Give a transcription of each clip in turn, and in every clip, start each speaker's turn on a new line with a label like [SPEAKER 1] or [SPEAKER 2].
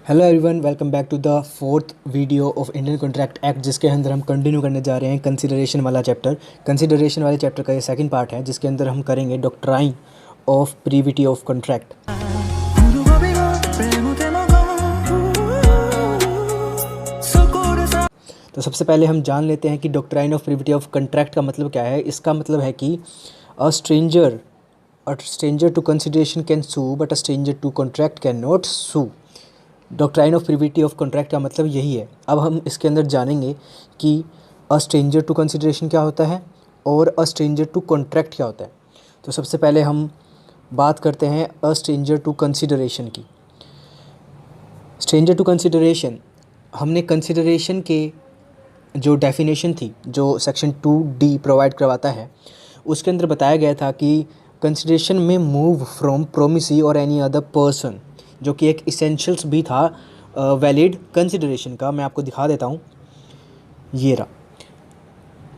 [SPEAKER 1] Hello everyone, welcome back to the fourth video of Indian contract act, जिसके अंदर हम continue करने जा रहे हैं कंसिडरेशन वाला चैप्टर। कंसिडरेशन वाले चैप्टर का ये सेकंड पार्ट है, जिसके अंदर हम करेंगे doctrine of privity of contract. तो सबसे पहले हम जान लेते हैं कि doctrine of privity of contract का मतलब क्या है। इसका मतलब है कि a stranger to consideration can sue but a stranger to contract can not sue. Doctrine of privity of contract का मतलब यही है। अब हम इसके अंदर जानेंगे कि अ स्ट्रेंजर टू कंसिडरेशन क्या होता है और अ स्ट्रेंजर टू कॉन्ट्रैक्ट क्या होता है। तो सबसे पहले हम बात करते हैं अ स्ट्रेंजर टू कंसिडरेशन की। स्ट्रेंजर टू कंसिडरेशन, हमने कंसिडरेशन के जो डेफिनेशन थी, जो सेक्शन 2D प्रोवाइड करवाता है, उसके अंदर बताया गया था कि कंसिडरेशन में मूव फ्रॉम प्रोमिसी और एनी अदर पर्सन, जो कि एक इसेंशियल्स भी था वैलिड कंसिडरेशन का। मैं आपको दिखा देता हूँ, ये रहा।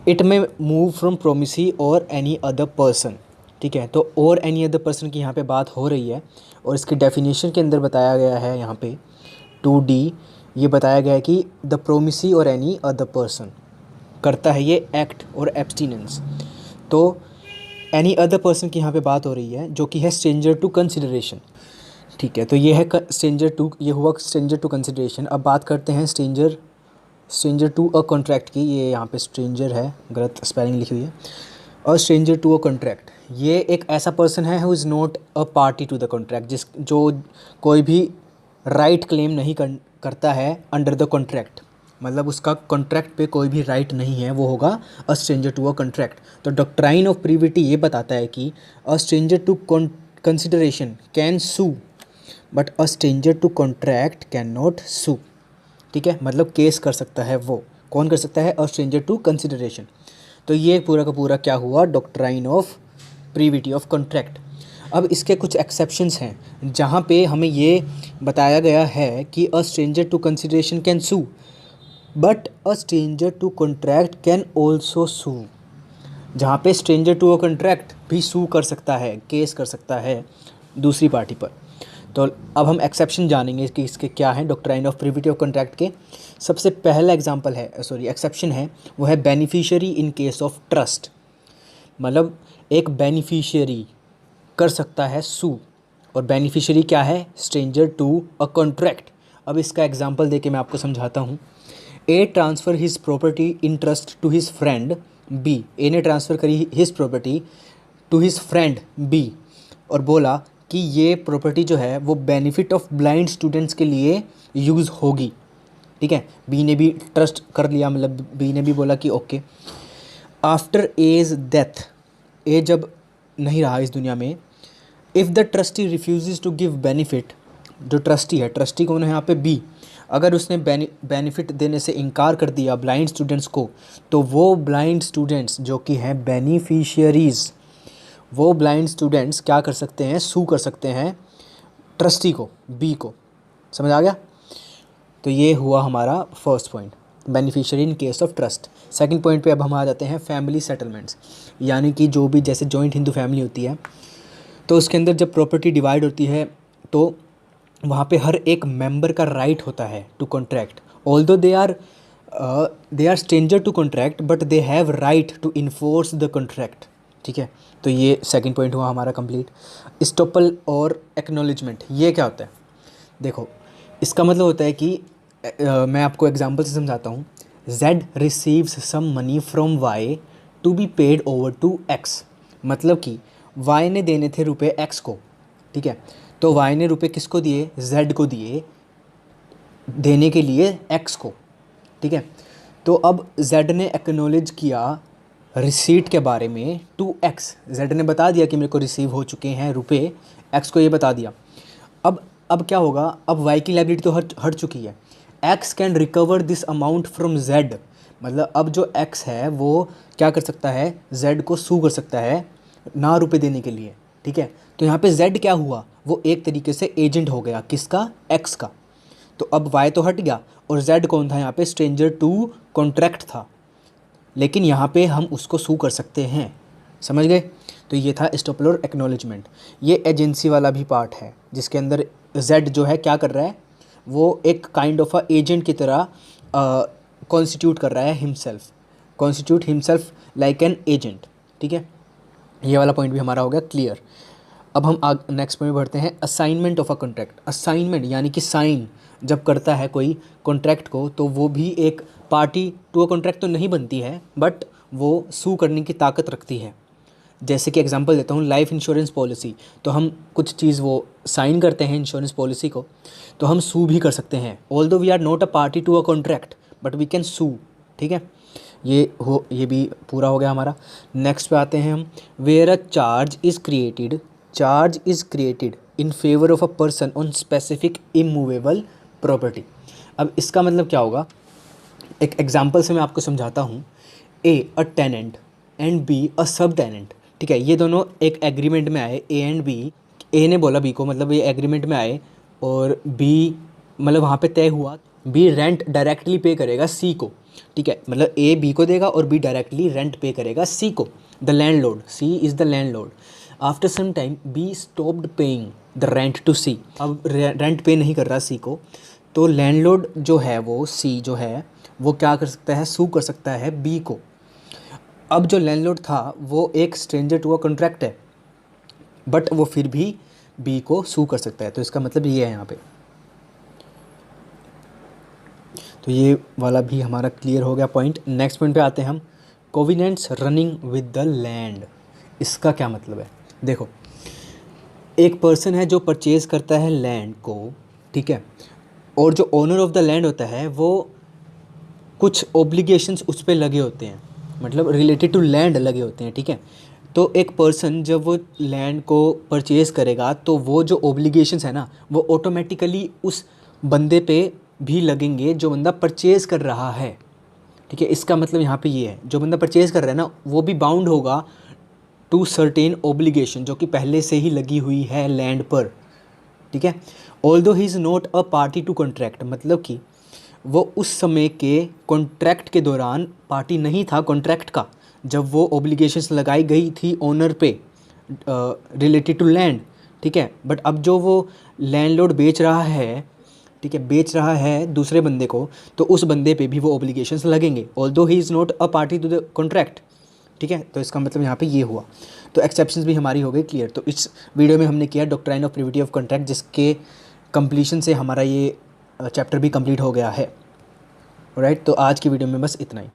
[SPEAKER 1] इट में मूव फ्रॉम प्रोमिसी और एनी अदर पर्सन, ठीक है। तो और एनी अदर पर्सन की यहाँ पे बात हो रही है और इसके डेफिनेशन के अंदर बताया गया है यहाँ पे 2D, ये बताया गया है कि द प्रोमिसी और एनी अदर पर्सन करता है ये एक्ट और एब्सटिनेंस। तो एनी अदर पर्सन की यहाँ पे बात हो रही है, जो कि है स्ट्रेंजर टू कंसिडरेशन, ठीक है। तो ये है ये हुआ स्ट्रेंजर टू कंसिडरेशन। अब बात करते हैं स्ट्रेंजर टू अ कॉन्ट्रैक्ट की। ये यहाँ पे स्ट्रेंजर है, गलत स्पेलिंग लिखी हुई है। और स्ट्रेंजर टू अ कॉन्ट्रैक्ट, ये एक ऐसा पर्सन है who is not a party to the contract, जो कोई भी राइट क्लेम नहीं करता है अंडर द कॉन्ट्रैक्ट, मतलब उसका कॉन्ट्रैक्ट पे कोई भी राइट नहीं है, वो होगा a stranger to a contract. तो डॉक्ट्राइन ऑफ प्रीविटी ये बताता है कि a stranger to consideration can sue but a stranger to contract can not sue, ठीक है। मतलब केस कर सकता है, वो कौन कर सकता है? A stranger to consideration. तो ये पूरा का पूरा क्या हुआ? Doctrine of privity of contract. अब इसके कुछ एक्सेप्शंस हैं, जहाँ पे हमें ये बताया गया है कि a stranger to consideration can sue but a stranger to contract can also sue. जहाँ पे स्ट्रेंजर टू अ कॉन्ट्रैक्ट भी सू कर सकता है, केस कर सकता है दूसरी पार्टी पर। तो अब हम एक्सेप्शन जानेंगे कि इसके क्या हैं doctrine of privity of contract के। सबसे पहला एक्सेप्शन है, वो है beneficiary in case of trust. मतलब एक बेनिफिशियरी कर सकता है सू, और बेनिफिशियरी क्या है? Stranger to a contract. अब इसका एग्जांपल देके मैं आपको समझाता हूँ। A transfer his property in trust to his friend B. A ने ट्रांसफ़र करी his property to his friend B और बोला कि ये प्रॉपर्टी जो है वो बेनिफिट ऑफ ब्लाइंड स्टूडेंट्स के लिए यूज़ होगी, ठीक है। बी ने भी ट्रस्ट कर लिया, मतलब बी ने भी बोला कि okay. After A's death, A जब नहीं रहा इस दुनिया में, if the trustee refuse to give benefit, जो ट्रस्टी है, ट्रस्टी कौन है यहाँ पे? बी। अगर उसने बेनिफिट देने से इनकार कर दिया ब्लाइंड स्टूडेंट्स को, तो वो ब्लाइंड स्टूडेंट्स जो कि हैं बेनिफिशियरीज़, वो ब्लाइंड स्टूडेंट्स क्या कर सकते हैं? सू कर सकते हैं ट्रस्टी को, बी को। समझ आ गया? तो ये हुआ हमारा first point, beneficiary in case of trust. Second point पे अब हम आ जाते हैं फैमिली सेटलमेंट्स, यानी कि जो भी जैसे जॉइंट हिंदू फैमिली होती है, तो उसके अंदर जब प्रॉपर्टी डिवाइड होती है तो वहाँ पे हर एक मेंबर का राइट होता है to contract. Although they are stranger to contract but they have right to enforce the contract, ठीक है। तो ये सेकंड पॉइंट हुआ हमारा कंप्लीट। स्टॉपल और एक्नॉलेजमेंट, ये क्या होता है? देखो, इसका मतलब होता है कि मैं आपको एग्जांपल से समझाता हूँ। Z receives some money from Y to be paid over to X। मतलब कि Y ने देने थे रुपए X को, ठीक है। तो Y ने रुपए किसको दिए? Z को दिए देने के लिए X को, ठीक है। तो अब Z ने एक्नॉलेज किया रिसीट के बारे में टू X। Z ने बता दिया कि मेरे को रिसीव हो चुके हैं रुपए, X को ये बता दिया। अब क्या होगा? अब Y की लायबिलिटी तो हट चुकी है। X can recover this amount from Z। मतलब अब जो X है वो क्या कर सकता है? Z को सू कर सकता है ना रुपए देने के लिए, ठीक है। तो यहाँ पे Z क्या हुआ? वो एक तरीके से एजेंट हो गया, किसका? X का। तो अब Y तो हट गया और Z कौन था यहाँ पे? स्ट्रेंजर टू कॉन्ट्रैक्ट था, लेकिन यहाँ पे हम उसको सू कर सकते हैं। समझ गए? तो ये था स्टॉपल और एक्नॉलेजमेंट। ये एजेंसी वाला भी पार्ट है, जिसके अंदर Z जो है क्या कर रहा है? वो एक काइंड ऑफ अ एजेंट की तरह कॉन्स्टिट्यूट कर रहा है हिमसेल्फ लाइक एन एजेंट। ठीक है, ये वाला पॉइंट भी हमारा हो गया क्लियर। अब हम नेक्स्ट पॉइंट बढ़ते हैं, assignment of a contract. Assignment यानी कि साइन जब करता है कोई कॉन्ट्रैक्ट को, तो वो भी एक पार्टी टू अ कॉन्ट्रैक्ट तो नहीं बनती है, बट वो सू करने की ताकत रखती है। जैसे कि एग्जांपल देता हूँ, लाइफ इंश्योरेंस पॉलिसी, तो हम कुछ चीज़ वो साइन करते हैं इंश्योरेंस पॉलिसी को, तो हम सू भी कर सकते हैं। Although we are not a party to a contract but we can sue. ठीक है, ये भी पूरा हो गया हमारा। नेक्स्ट पे आते हैं हम, where a charge is created in favour of a person on specific immovable property. अब इसका मतलब क्या होगा, एक एग्जांपल से मैं आपको समझाता हूँ। ए अ टेनेंट एंड बी अ सब टेनेंट। ठीक है, ये दोनों एक एग्रीमेंट में आए, ए एंड बी। ए ने बोला बी को, मतलब ये एग्रीमेंट में आए, और बी मतलब वहाँ पे तय हुआ, बी रेंट डायरेक्टली पे करेगा सी को। ठीक है, मतलब ए बी को देगा और बी डायरेक्टली रेंट पे करेगा सी को। The landlord, C is the landlord. After some time B stopped paying the rent to C. अब रेंट पे नहीं कर रहा सी को, तो लैंडलॉर्ड जो है वो सी जो है वो क्या कर सकता है, सू कर सकता है बी को। अब जो लैंडलॉर्ड था वो एक स्ट्रेंजर टू अ कॉन्ट्रैक्ट है, बट वो फिर भी बी को सू कर सकता है। तो इसका मतलब ये है यहाँ पे। तो ये वाला भी हमारा क्लियर हो गया पॉइंट। नेक्स्ट पॉइंट पे आते हैं हम, कोविनेंट्स रनिंग विद द लैंड। इसका क्या मतलब है, देखो, एक पर्सन है जो परचेज़ करता है लैंड को, ठीक है, और जो ओनर ऑफ द लैंड होता है वो कुछ ओब्लिगेशंस उस पर लगे होते हैं, मतलब रिलेटेड टू लैंड लगे होते हैं। ठीक है, तो एक पर्सन जब वो लैंड को परचेज़ करेगा तो वो जो ओब्लिगेशंस है ना, वो ऑटोमेटिकली उस बंदे पे भी लगेंगे जो बंदा परचेज़ कर रहा है। ठीक है, इसका मतलब यहाँ पे ये है, जो बंदा परचेज़ कर रहा है ना वो भी बाउंड होगा टू सर्टेन ओब्लिगेशन जो कि पहले से ही लगी हुई है लैंड पर। ठीक है, although he is not a party to contract, मतलब कि वो उस समय के कॉन्ट्रैक्ट के दौरान पार्टी नहीं था कॉन्ट्रैक्ट का, जब वो ओब्लिगेशंस लगाई गई थी ओनर पे रिलेटेड टू लैंड। ठीक है, बट अब जो वो लैंडलॉर्ड बेच रहा है, ठीक है, बेच रहा है दूसरे बंदे को, तो उस बंदे पे भी वो ओब्लिगेशंस लगेंगे, although he is not a party to the contract. ठीक है, तो इसका मतलब यहाँ पे ये हुआ। तो एक्सेप्शंस भी हमारी हो गई क्लियर। तो इस वीडियो में हमने किया doctrine of privity of contract, जिसके कंप्लीशन से हमारा ये चैप्टर भी कंप्लीट हो गया है। राइट, तो आज की वीडियो में बस इतना ही।